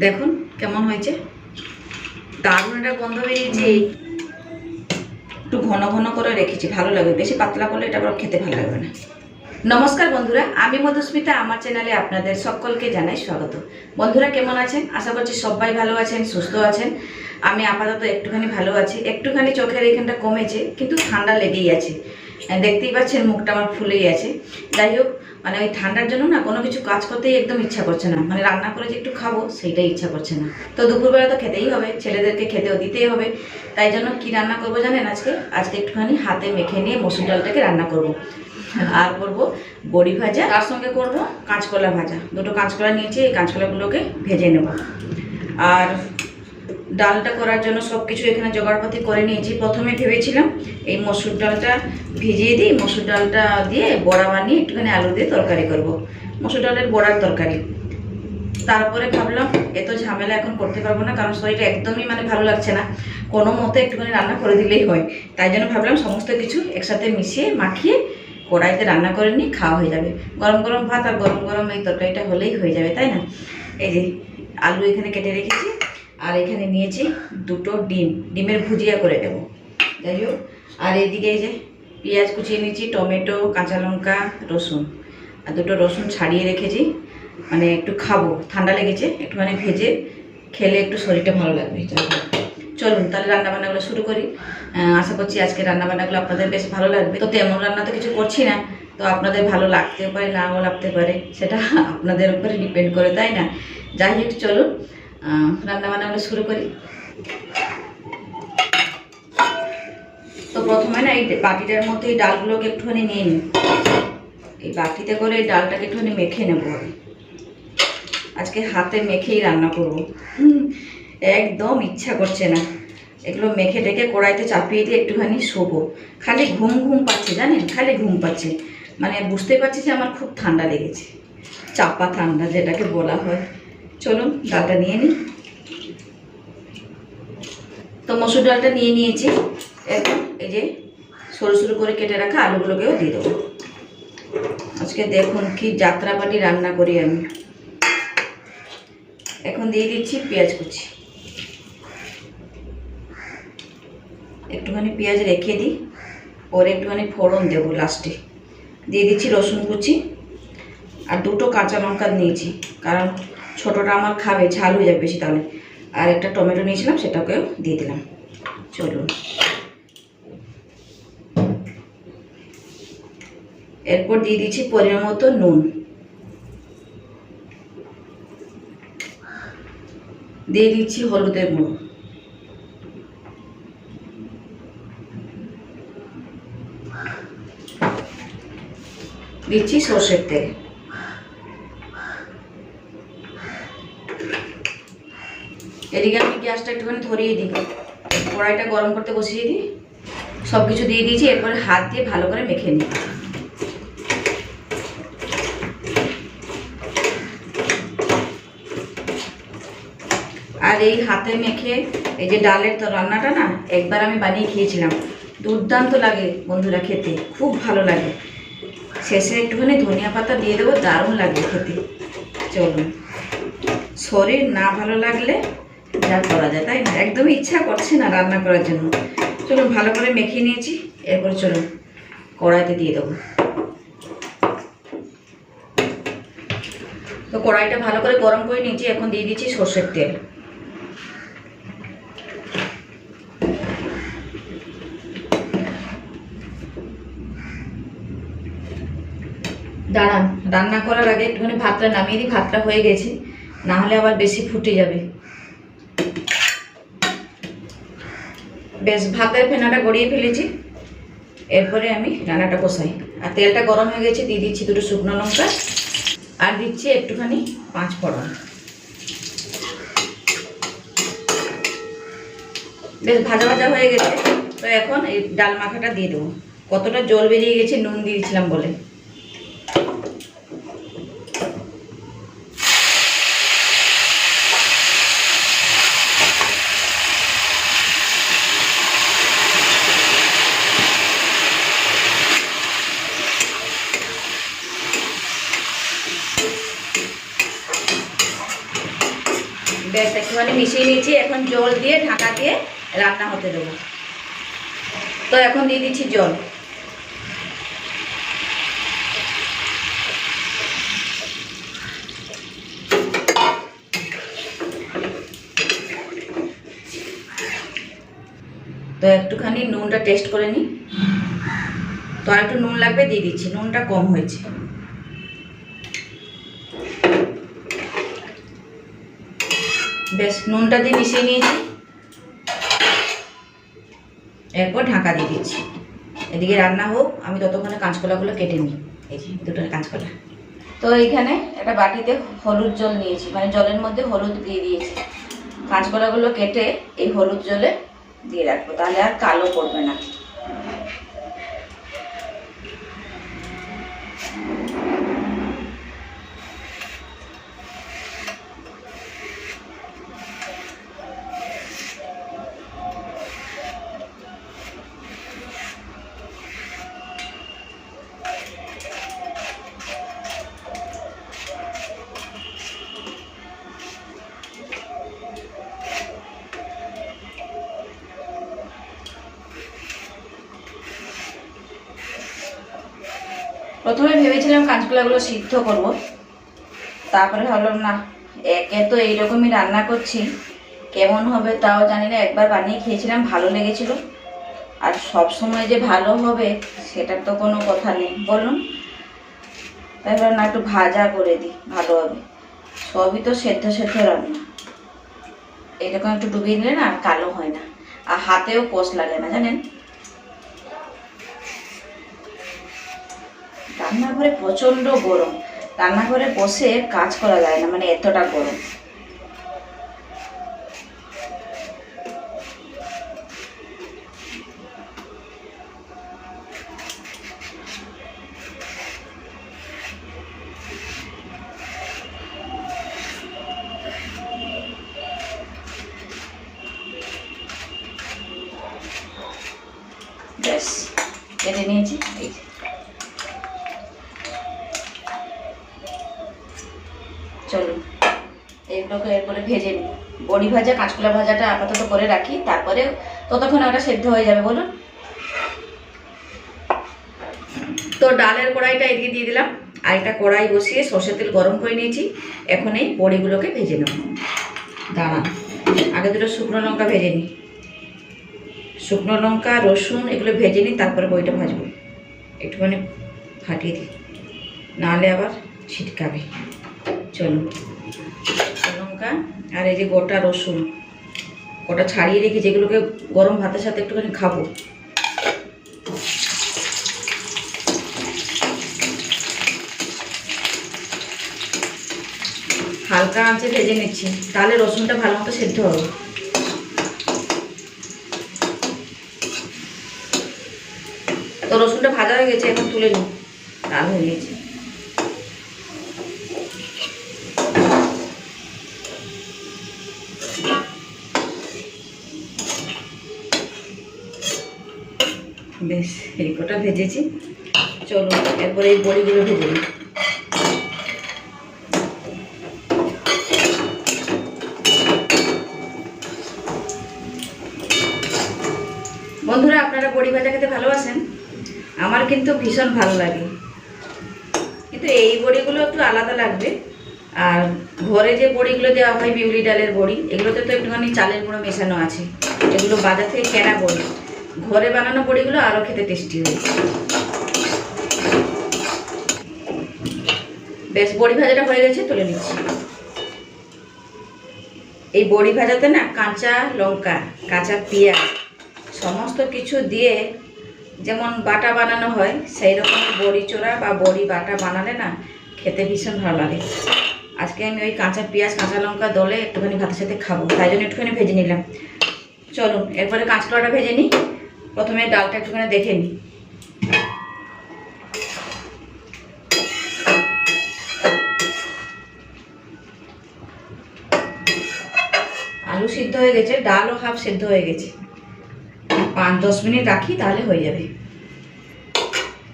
দেখুন কেমন হয়েছে, দারুণ একটা গন্ধ বেরিয়েছে। একটু ঘন ঘন করে রেখেছি, ভালো লাগবে। বেশি পাতলা করলে এটা আবার খেতে ভালো লাগবে না। নমস্কার বন্ধুরা, আমি মধুস্মিতা। আমার চ্যানেলে আপনাদের সকলকে জানাই স্বাগত। বন্ধুরা কেমন আছেন? আশা করছি সবাই ভালো আছেন, সুস্থ আছেন। আমি আপাতত একটুখানি ভালো আছি। একটুখানি চোখের এখানটা কমেছে, কিন্তু ঠান্ডা লেগেই আছে। দেখতেই পাচ্ছেন মুখটা আমার ফুলেই আছে। যাই হোক, মানে ওই ঠান্ডার জন্য না কোনো কিছু কাজ করতেই একদম ইচ্ছা করছে না। মানে রান্না করে যে একটু খাবো সেইটাই ইচ্ছা করছে না। তো দুপুরবেলা তো খেতেই হবে, ছেলেদেরকে খেতেও দিতেই হবে। তাই জন্য কি রান্না করবো জানেন? আজকে একটুখানি হাতে মেখে নিয়ে মসুর ডালটাকে রান্না করব। আর করব বড়ি ভাজা, তার সঙ্গে করব কাঁচকলা ভাজা। দুটো কাঁচকলা নিয়েছি, এই কাঁচকলাগুলোকে ভেজে নেব। আর ডালটা করার জন্য সব কিছু এখানে জোগাড়পাতি করে নিয়েছি। প্রথমে ভেবেছিলাম এই মসুর ডালটা ভিজিয়ে দিই, মসুর ডালটা দিয়ে বড়া বানিয়ে একটুখানি আলু দিয়ে তরকারি করব, মসুর ডালের বড়ার তরকারি। তারপরে ভাবলাম এত ঝামেলা এখন করতে পারবো না, কারণ শরীরটা একদমই মানে ভালো লাগছে না। কোনো মতে একটুখানি রান্না করে দিলেই হয়। তাই জন্য ভাবলাম সমস্ত কিছু একসাথে মিশিয়ে মাখিয়ে কড়াইতে রান্না করে নিয়ে খাওয়া হয়ে যাবে। গরম গরম ভাত আর গরম গরম এই তরকারিটা হলেই হয়ে যাবে, তাই না? এই যে আলু এখানে কেটে রেখেছি, আর এখানে নিয়েছি দুটো ডিমের ভুজিয়া করে দেব। যাই হোক, আর এইদিকে এই যে পেঁয়াজ কুচিয়ে নিয়েছি, টমেটো, কাঁচা লঙ্কা, রসুন। আর দুটো রসুন ছাড়িয়ে রেখেছি, মানে একটু খাবো, ঠান্ডা লেগেছে, একটুখানি ভেজে খেলে একটু শরীরটা ভালো লাগবে। চলুন তাহলে রান্নাবান্নাগুলো শুরু করি। আশা করছি আজকে রান্নাবান্নাগুলো আপনাদের বেশ ভালো লাগবে। তো তেমন রান্না তো কিছু করছি না, তো আপনাদের ভালো লাগতেও পারে, নাও লাগতে পারে, সেটা আপনাদের উপরে ডিপেন্ড করে, তাই না? যাই হোক, চলুন রান্নাবান্নাগুলো শুরু করি। তো প্রথমে না এই বাটিটার মধ্যে এই ডালগুলোকে একটুখানি নিয়ে নিই। এই বাটিতে করে এই ডালটাকে একটুখানি মেখে নেব। আজকে হাতে মেখেই রান্না করব। একদম ইচ্ছা করছে না এগুলো মেখে টেকে কড়াইতে চাপিয়ে দিয়ে একটুখানি শোবো। খালি ঘুম ঘুম পাচ্ছে, জানেন, খালি ঘুম পাচ্ছে। মানে বুঝতে পারছি যে আমার খুব ঠান্ডা লেগেছে, চাপা ঠান্ডা যেটাকে বলা হয়। চলুন ডালটা নিয়ে নিই। তো মসুর ডালটা নিয়ে নিয়েছি। এখন এই যে সরু সরু করে কেটে রাখা আলুগুলোকেও দিয়ে দেবো। আজকে দেখুন কি যাত্রাপাটি রান্না করি আমি। এখন দিয়ে দিচ্ছি পেঁয়াজ কুচি। একটুখানি পেঁয়াজ রেখে দিই, পরে একটুখানি ফোড়ন দেবো লাস্টে। দিয়ে দিচ্ছি রসুন কুচি, আর দুটো কাঁচা লঙ্কা নিয়েছি, কারণ ছোটোটা আমার খাবে, ঝাল হয়ে যাবে বেশি তাহলে। আর একটা টমেটো নিয়েছিলাম, সেটাকেও দিয়ে দিলাম। চলুন, এরপর দিয়ে দিচ্ছি পরিমাণ মতো নুন। দিয়ে দিচ্ছি হলুদের গুঁড়ো। দিচ্ছি সর্ষের তেল। এদিকে আমি গ্যাসটা একটুখানি ধরিয়ে দিই, কড়াইটা গরম করতে বসিয়ে দিই। সব কিছু দিয়ে দিয়েছি, এরপরে হাত দিয়ে ভালো করে মেখে নিই। আর এই হাতে মেখে এই যে ডালের তো রান্নাটা না একবার আমি বানিয়ে খেয়েছিলাম, দুর্দান্ত লাগে বন্ধুরা, খেতে খুব ভালো লাগে। শেষে একটুখানি ধনিয়া পাতা দিয়ে দেবো, দারুণ লাগে খেতে। চলুন, শরীর না ভালো লাগলে যা করা যায়, তাই না? একদমই ইচ্ছা করছে না রান্না করার জন্য। চলুন, ভালো করে মেখে নিয়েছি, এরপর চলুন কড়াইতে দিয়ে দেবো। তো কড়াইটা ভালো করে গরম করে নিয়েছি, এখন দিয়ে দিচ্ছি সর্ষের তেল। দাঁড়ান, রান্না করার আগে একটুখানি ভাতটা নামিয়ে দিই, ভাতটা হয়ে গেছে, না হলে আবার বেশি ফুটে যাবে। বেশ ভাতের ফেনাটা গড়িয়ে ফেলেছি, এরপরে আমি রান্নাটা বসাই। আর তেলটা গরম হয়ে গেছে, দিয়ে দিচ্ছি দুটো শুকনো লঙ্কা, আর দিচ্ছি একটুখানি 5 ফোড়ন। বেশ ভাজা ভাজা হয়ে গেছে। তো এখন এই ডাল মাখাটা দিয়ে দেবো। কতটা জল বেরিয়ে গেছে নুন দিয়েছিলাম বলে। ব্যাস একটুখানি মিশিয়ে নিয়েছি। এখন জল দিয়ে ঢাকা দিয়ে রান্না হতে দেবো। তো এখন দিয়ে দিচ্ছি জল। তো একটুখানি নুনটা টেস্ট করে নিই। তো আর একটু নুন লাগবে, দিয়ে দিচ্ছি। নুনটা কম হয়েছে। বেশ নুনটা দিয়ে মিশিয়ে নিয়েছি। এরপর ঢাকা দিয়ে দিচ্ছি। এদিকে রান্না হোক, আমি ততক্ষণে কাঁচকলাগুলো কেটে নিই। এই যে দুটো কাঁচকলা। তো এইখানে একটা বাটিতে হলুদ জল নিয়েছি, মানে জলের মধ্যে হলুদ দিয়ে দিয়েছি। কাঁচকলাগুলো কেটে এই হলুদ জলে দিয়ে রাখবো, তাহলে আর কালো পড়বে না। প্রথমে ভেবেছিলাম কাঁচকলাগুলো সিদ্ধ করব, তারপরে ভাবলাম না, একে তো এইরকমই রান্না করছি, কেমন হবে তাও জানি না। একবার বানিয়ে খেয়েছিলাম, ভালো লেগেছিল। আর সব সময় যে ভালো হবে সেটার তো কোনো কথা নেই, বলুন। তাই ভাবলাম না, একটু ভাজা করে দিই, ভালো হবে। সবই তো সেদ্ধ সেদ্ধ রান্না, এরকম একটু ডুবিয়ে দিলে না কালো হয় না, আর হাতেও কষ লাগে না, জানেন। রান্নাঘরে প্রচণ্ড গরম, রান্নাঘরে বসে কাজ করা যায় না, মানে এতটা গরম। ব্যাস কেটে নিয়েছি। এই চলুন এগুলোকে এরপরে ভেজে নিই। বড়ি ভাজা কাঁচকলা ভাজাটা আপাতত করে রাখি, তারপরে ততক্ষণ ওটা সেদ্ধ হয়ে যাবে, বলুন। তো ডালের কড়াইটা এদিকে দিয়ে দিলাম, আর একটা কড়াই বসিয়ে সর্ষের তেল গরম করে নিয়েছি। এখন এই বড়িগুলোকে ভেজে নেব। দাঁড়ান, আগে দুটো শুকনো লঙ্কা ভেজে নিই। শুকনো লঙ্কা, রসুন এগুলো ভেজে নিই, তারপরে বড়িটা ভাজবো। একটুখানি ফাটিয়ে দিই, নাহলে আবার ছিটকাবে। চলুন, লঙ্কা আর এই যে গোটা রসুন, গোটা ছাড়িয়ে রেখে যেগুলোকে গরম ভাতের সাথে একটুখানি খাবো। হালকা আঁচে ভেজে নিচ্ছি, তাহলে রসুনটা ভালো মতো সেদ্ধ হবে। তো রসুনটা ভাজা হয়ে গেছে, এখন তুলে নিই, লাল হয়ে গেছে। বেশ এই কটা ভেজেছি। চলো এরপরে এই বড়িগুলো ভেজে নিই। বন্ধুরা, আপনারা বড়ি ভাজা খেতে ভালোবাসেন? আমার কিন্তু ভীষণ ভালো লাগে, কিন্তু এই বড়িগুলো একটু আলাদা লাগবে। আর ঘরে যে বড়িগুলো দেওয়া হয়, বিউলি ডালের বড়ি, এগুলোতে তো একটুখানি চালের গুঁড়ো মেশানো আছে। এগুলো বাজার থেকে কেনা বড়ি, ঘরে বানানো বড়িগুলো আরও খেতে টেস্টি হয়। বেশ বড়ি ভাজাটা হয়ে গেছে, তুলে নিচ্ছি। এই বড়ি ভাজাতে না কাঁচা লঙ্কা, কাঁচা পেঁয়াজ সমস্ত কিছু দিয়ে যেমন বাটা বানানো হয়, সেই রকম বড়ি চোড়া বা বড়ি বাটা বানালে না খেতে ভীষণ ভালো লাগে। আজকে আমি ওই কাঁচা পেঁয়াজ কাঁচা লঙ্কা দলে একটুখানি ভাতের সাথে খাবো, তাই জন্য একটুখানি ভেজে নিলাম। চলুন এরপরে কাঁচকলাটা ভেজে নিই। প্রথমে ডালটা একটুখানি দেখে নিই। আলু সিদ্ধ হয়ে গেছে, ডালও হাফ সিদ্ধ হয়ে গেছে। 5-10 মিনিট রাখি, তাহলে হয়ে যাবে।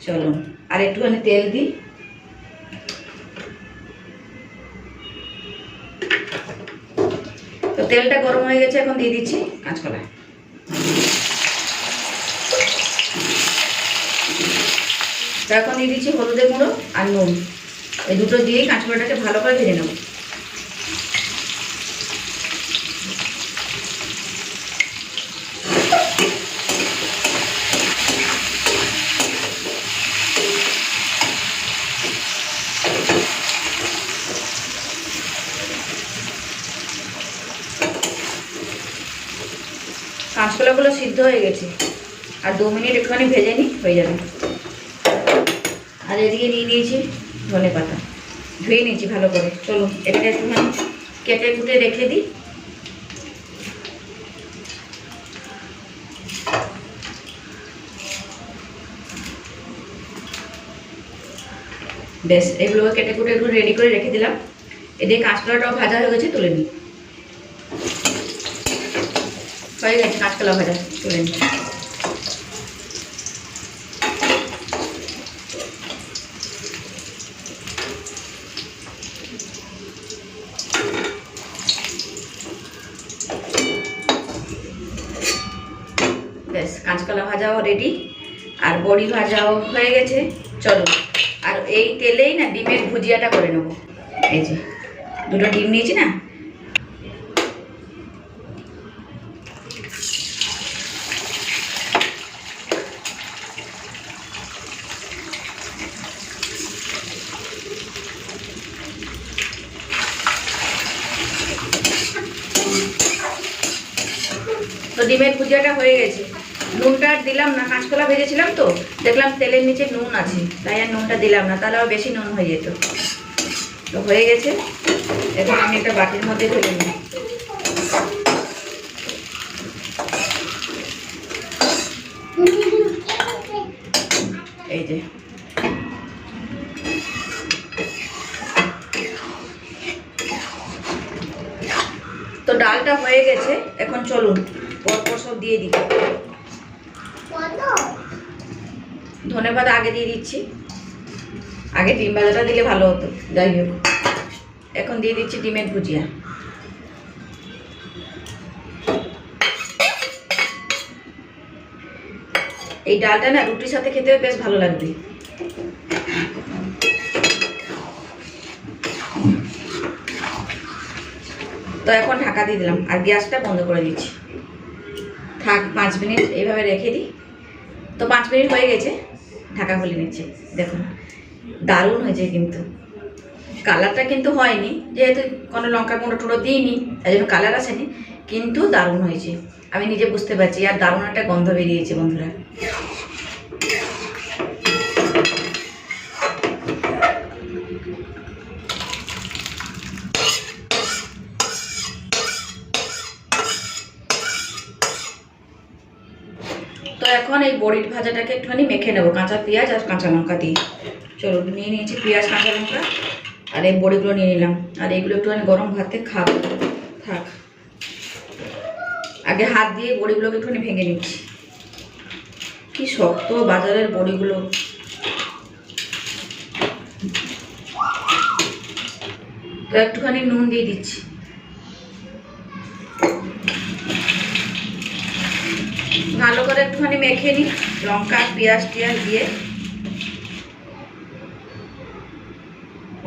চলুন আর একটুখানি তেল দিই। তো তেলটা গরম হয়ে গেছে, এখন দিয়ে দিচ্ছি কাঁচকলা। তো এখন দিয়ে দিচ্ছি হলুদের গুঁড়ো আর নুন, এই দুটো দিয়েই কাঁচকলাটাকে ভালো করে ভেজে নেব। কাঁচকলাগুলো সিদ্ধ হয়ে গেছে, আর 2 মিনিট একটুখানি ভেজে নিই, হয়ে যাবে। আর এদিকে নিয়ে নিয়েছি ধনে পাতা, ধুয়ে নিয়েছি ভালো করে। চলুন এটাকে একটুখানি কেটে কুটে রেখে দিই। বেশ, এগুলোকে কেটে কুটে একটু রেডি করে রেখে দিলাম। এদিকে কাঁচকলাটাও ভাজা হয়ে গেছে, তুলে নিই। হয়ে গেছে কাঁচকলা ভাজা, তুলে নিই। বেশ, কাঁচকলা ভাজাও রেডি, আর বড়ি ভাজাও হয়ে গেছে। চলো, আর এই তেলেই না ডিমের ভুজিয়াটা করে নেবো। এই যে 2টো ডিম নিয়েছি না, তো ডিমের ভুজিয়াটা হয়ে গেছে। নুনটা আর দিলাম না, কাঁচকলা ভেজেছিলাম তো দেখলাম তেলের নিচে নুন আছে, তাই আর নুনটা দিলাম না, তাহলে আবার বেশি নুন হয়ে যেত। তো হয়ে গেছে, এখন আমি একটা বাটির মধ্যে ঢেলে নিই। এই যে তো ডালটা হয়ে গেছে, এখন চলুন পরপর সব দিয়ে দিই। ধনেপাতা আগে দিয়ে দিচ্ছি, আগে ডিম ভাজাটা দিলে ভালো হতো, যাই হোক। এখন দিয়ে দিচ্ছি ডিমের ভুজিয়া। এই ডালটা না রুটির সাথে খেতে বেশ ভালো লাগবে। তো এখন ঢাকা দিয়ে দিলাম আর গ্যাসটা বন্ধ করে দিচ্ছি। থাক 5 মিনিট এইভাবে রেখে দিই। তো 5 মিনিট হয়ে গেছে, ঢাকা খুলে নিচ্ছে। দেখুন দারুণ হয়েছে, কিন্তু কালারটা কিন্তু হয়নি, যেহেতু কোনো লঙ্কা গুঁড়ো টুড়ো দিইনি, তাই জন্য কালার আসেনি, কিন্তু দারুণ হয়েছে। আমি নিজে বুঝতে পারছি, আর দারুণ একটা গন্ধ বেরিয়েছে বন্ধুরা। তো এখন এই বড়ির ভাজাটাকে একটুখানি মেখে নেবো কাঁচা পেঁয়াজ আর কাঁচা লঙ্কা দিয়ে। চলো, নিয়ে নিয়েছি পেঁয়াজ কাঁচা লঙ্কা, আর এই বড়িগুলো নিয়ে নিলাম। আর এইগুলো একটুখানি গরম ভাতে খাবো। থাক, আগে হাত দিয়ে বড়িগুলোকে একটুখানি ভেঙে নিচ্ছি। কি শক্ত বাজারের বড়িগুলো। তো একটুখানি নুন দিয়ে দিচ্ছি। ভালো করে একটুখানি মেখে নিই লঙ্কা পেঁয়াজ টিয়াজ দিয়ে।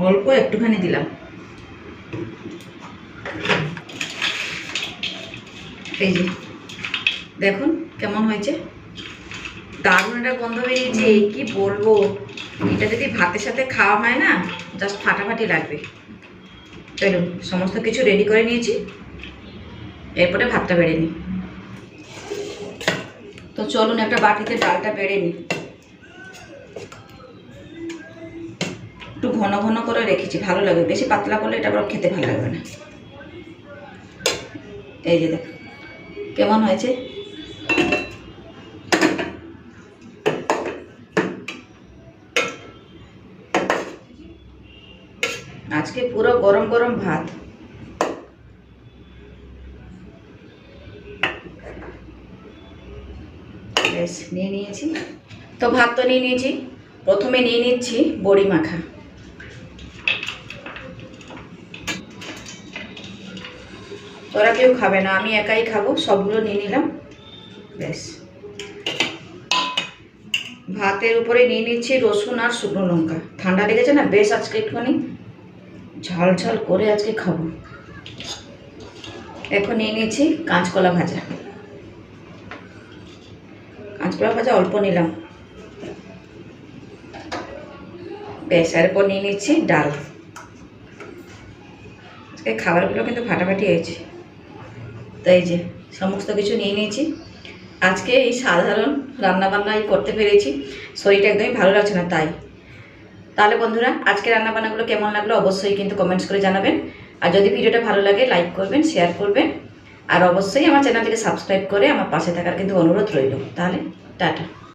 অল্প একটুখানি দিলাম। এই যে দেখুন কেমন হয়েছে, দারুণ একটা গন্ধ বেরিয়েছে, কি বলবো। এটা যদি ভাতের সাথে খাওয়া হয় না, জাস্ট ফাটাফাটি লাগবে। চলুন সমস্ত কিছু রেডি করে নিয়েছি, এরপরে ভাতটা বেড়ে নিই। তো চলুন একটা বাটিতে ডালটা বেড়ে নিই। একটু ঘন ঘন করে রেখেছি, ভালো লাগবে। বেশি পাতলা করলে এটা আবার খেতে ভালো লাগবে না। এই যে দেখ কেমন হয়েছে। আজকে পুরো গরম গরম ভাত। বেশ, নিয়ে নিয়েছি। তো ভাত তো নিয়ে নিয়েছি, প্রথমে নিয়ে নিচ্ছি বড়ি মাখা। ওরা কেউ খাবে না, আমি একাই খাবো। সবগুলো নিয়ে নিলাম, ব্যাস। ভাতের উপরে নিয়ে নিচ্ছি রসুন আর শুকনো লঙ্কা। ঠান্ডা লেগেছে না, বেশ আজকে একটুখানি ঝাল ঝাল করে আজকে খাবো। এখন নিয়ে নিচ্ছি কাঁচকলা ভাজা। কাঁচকলা ভাজা অল্প নিলাম, বেশ। এরপর নিয়ে নিচ্ছি ডাল। আজকে খাবারগুলো কিন্তু ফাটাফাটি হয়েছে। তো এই যে সমস্ত কিছু নিয়ে নিয়েছি। আজকে এই সাধারণ রান্নাবান্নাই করতে পেরেছি, শরীরটা একদমই ভালো লাগছে না তাই। তাহলে বন্ধুরা, আজকে রান্নাবান্নাগুলো কেমন লাগলো অবশ্যই কিন্তু কমেন্টস করে জানাবেন। আর যদি ভিডিওটা ভালো লাগে লাইক করবেন, শেয়ার করবেন, আর অবশ্যই আমার চ্যানেলটিকে সাবস্ক্রাইব করে আমার পাশে থাকার কিন্তু অনুরোধ রইল। তাহলে টাটা।